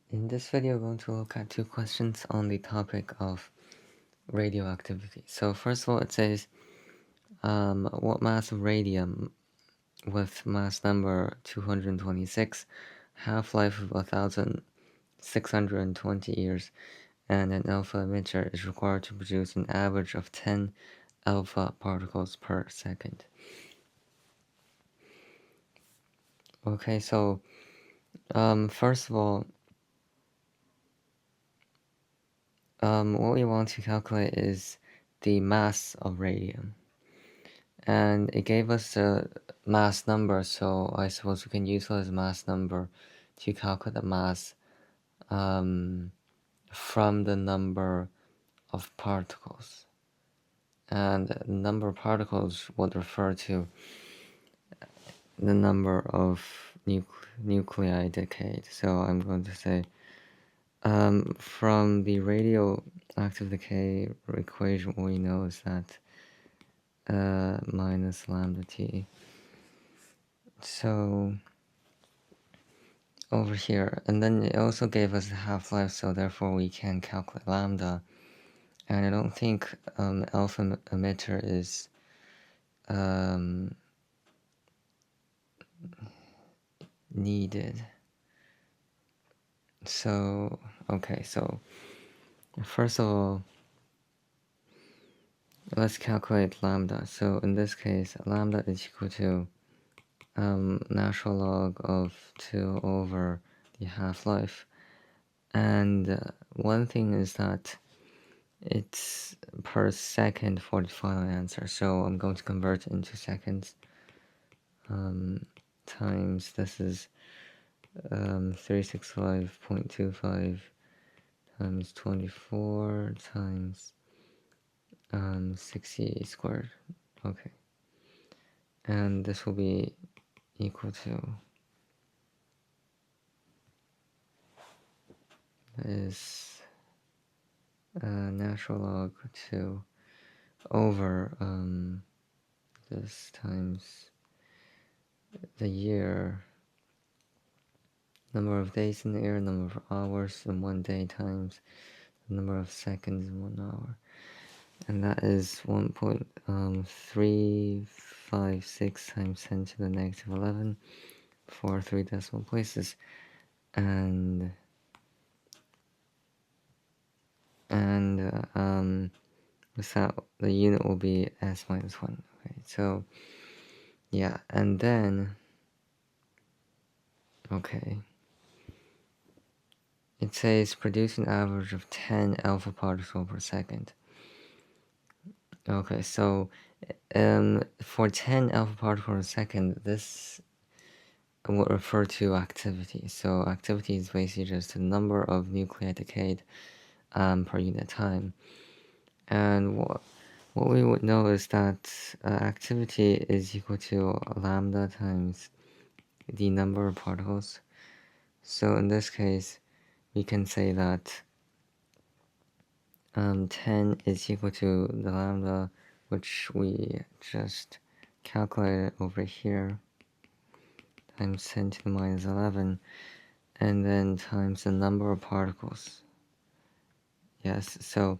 In this video, we're going to look at two questions on the topic of radioactivity. So first of all, it says, what mass of radium with mass number 226, half-life of 1,620 years, and an alpha emitter is required to produce an average of 10 alpha particles per second. Okay, so first of all, what we want to calculate is the mass of radium. And it gave us the mass number, so I suppose we can utilize the mass number to calculate the mass from the number of particles. And the number of particles would refer to the number of nuclei decayed. So I'm going to say from the radioactive decay equation, what we know is that minus lambda t. So over here, and then it also gave us the half-life, so therefore we can calculate lambda. And I don't think alpha emitter is needed. So okay, so first of all, let's calculate lambda. So in this case, lambda is equal to natural log of 2 over the half-life. And one thing is that it's per second for the final answer, so I'm going to convert it into seconds. Times, this is 365.25 times 24 times 60 squared. Okay. And this will be equal to, is natural log 2 over this times the year, number of days in the year, number of hours in 1 day times the number of seconds in 1 hour. And that is 1.356 times 10 to the negative 11 for 3 decimal places. And with that, the unit will be s minus 1. Okay, so yeah, and then okay, it says produce an average of 10 alpha particles per second. Okay, so for 10 alpha particles per second, this will refer to activity. So activity is basically just the number of nuclei decayed per unit time. And what we would know is that activity is equal to lambda times the number of particles. So in this case, we can say that 10 is equal to the lambda, which we just calculated over here, times 10 to the minus 11, and then times the number of particles. Yes, so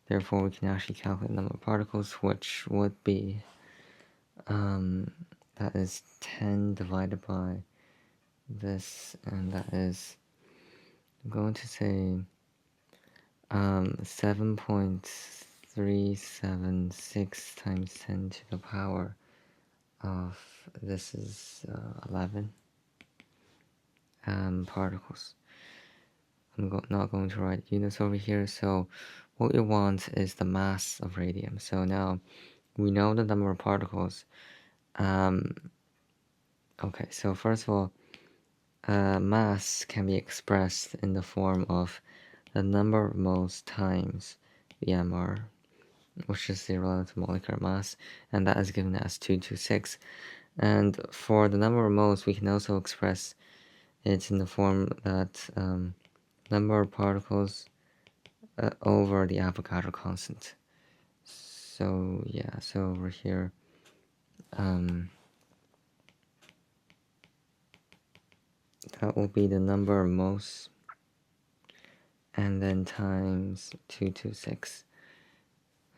therefore we can actually calculate the number of particles, which would be, that is 10 divided by this, and that is, I'm going to say 7.376 times 10 to the power of, this is 11 particles. I'm not going to write units over here, so what we want is the mass of radium. So now we know the number of particles. Okay, so first of all, mass can be expressed in the form of the number of moles times the MR, which is the relative molecular mass, and that is given as 226. And for the number of moles, we can also express it in the form that number of particles over the Avogadro constant. So yeah, so over here, that will be the number of moles and then times 226.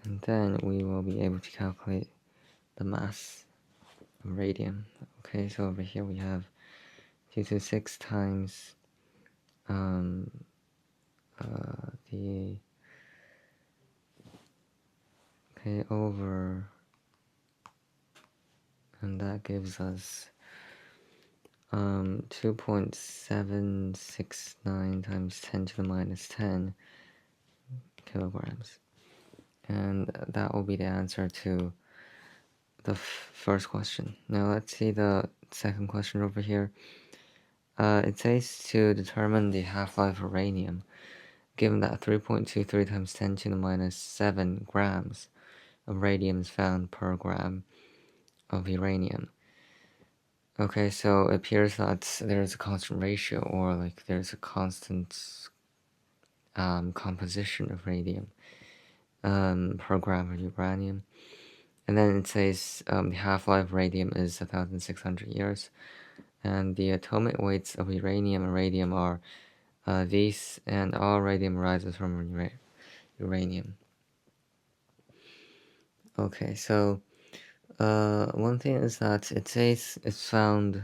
And then we will be able to calculate the mass of radium. Okay, so over here we have 226 times the over, and that gives us 2.769 times 10 to the minus 10 kilograms, and that will be the answer to the first question. Now let's see the second question over here. It says to determine the half-life of uranium, given that 3.23 times 10 to the minus 7 grams of radium is found per gram of uranium. Okay, so it appears that there's a constant ratio, or like there's a constant composition of radium per gram of uranium. And then it says the half-life of radium is 1,600 years. And the atomic weights of uranium and radium are these, and all radium arises from uranium. Okay, so one thing is that it says it's found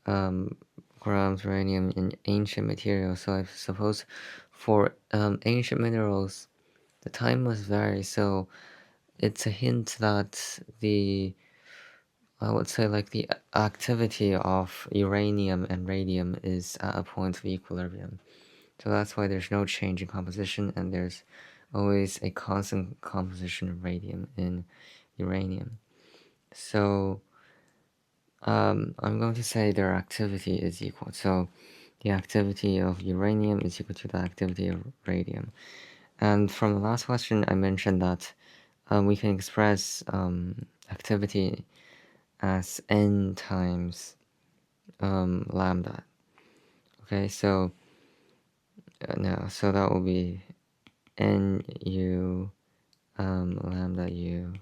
grams uranium in ancient materials. So I suppose for ancient minerals, the time must vary. So it's a hint that I would say like the activity of uranium and radium is at a point of equilibrium. So that's why there's no change in composition, and there's always a constant composition of radium in uranium. So I'm going to say their activity is equal. So the activity of uranium is equal to the activity of radium. And from the last question, I mentioned that we can express activity as n times lambda. Okay, so no, so that will be nu lambda u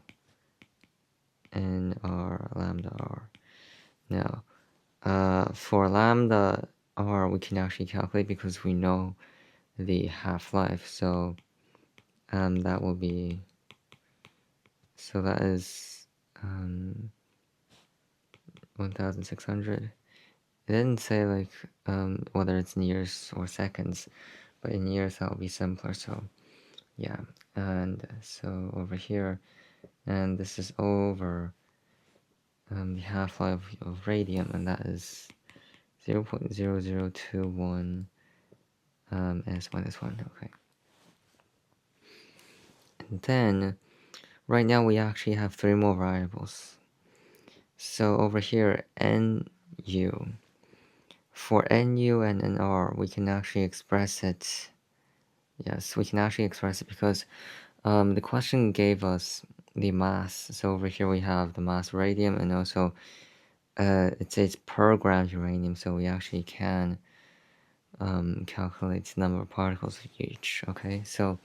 n r lambda r. Now, for lambda r, we can actually calculate because we know the half-life. So that will be, so that is 1,600. It didn't say like whether it's in years or seconds, but in years that will be simpler. So yeah, and so over here, and this is over the half-life of radium, and that is 0.0021 s minus 1. Okay, and then right now we actually have 3 more variables. So over here, nu. For nu and nr, we can actually express it. Yes, we can actually express it because the question gave us the mass. So over here we have the mass of radium, and also it says per gram uranium, so we actually can calculate the number of particles of each. Okay, so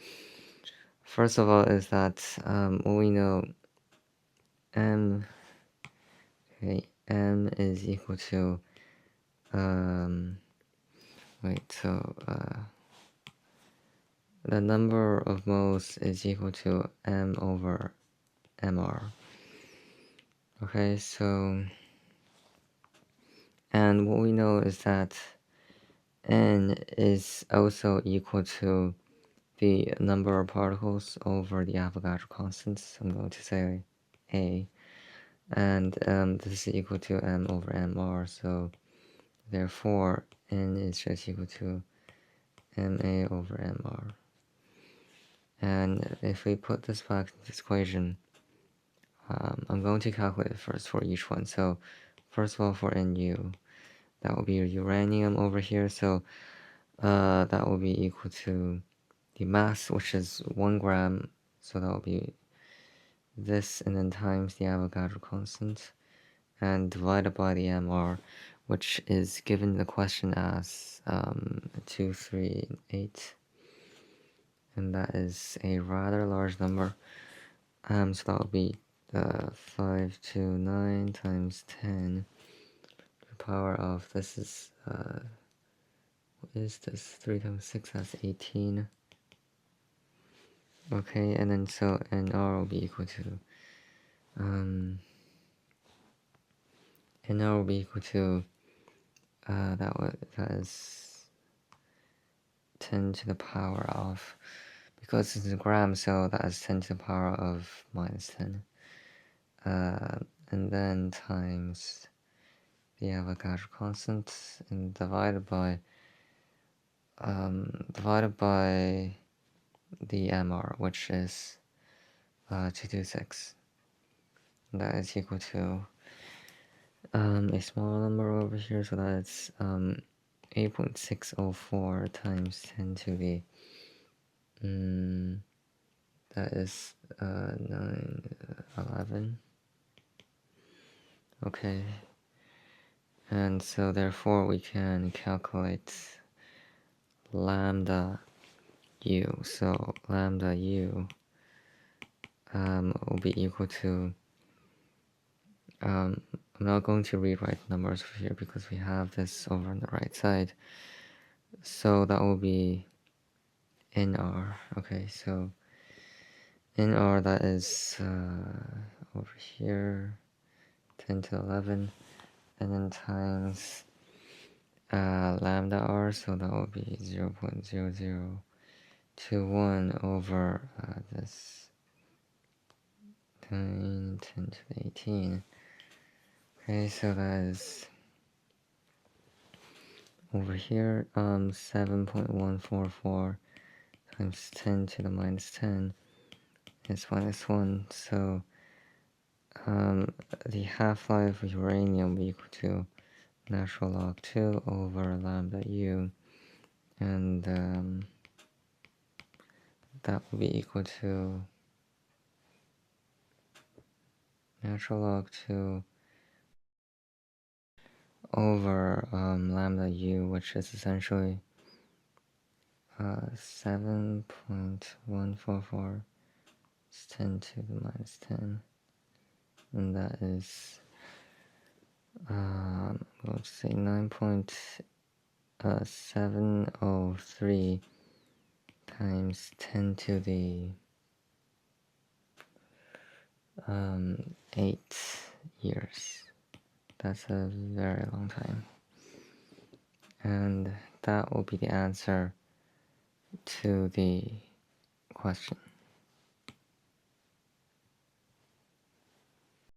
first of all is that what we know, m is equal to the number of moles is equal to m over mr. Okay, so and what we know is that n is also equal to the number of particles over the Avogadro constant. So I'm going to say a, and this is equal to m over mr. So therefore, n is just equal to ma over mr. And if we put this back in this equation, I'm going to calculate it first for each one. So first of all, for Nu, that will be uranium over here. So that will be equal to the mass, which is 1 gram. So that will be this, and then times the Avogadro constant, and divided by the MR, which is given in the question as 238. And that is a rather large number. So that would be 529 times 10 to the power of, this is What is this? 3 times 6, that's 18. Okay, and then so nr will be equal to nr will be equal to that is 10 to the power of, because it's in grams, so that is 10 to the power of minus 10. And then times the Avogadro constant and divided by the MR, which is 226. That is equal to a small number over here, so that's 8.604 times 10 to the that is 911. Okay, and so therefore we can calculate lambda u. So lambda u will be equal to I'm not going to rewrite numbers over here because we have this over on the right side. So that will be nr. Okay, so nr, that is over here 10 to 11, and then times lambda r, so that will be 0.0021 over this 10 to the 18. Okay, so that is over here 7.144 times 10 to the minus 10 is minus 1. So the half-life of uranium will be equal to natural log 2 over lambda u, and that will be equal to natural log 2 over lambda u, which is essentially 7.144 is 10 to the minus 10, and that is let's say 9.703 times 10 to the 8 years. That's a very long time, and that will be the answer to the question.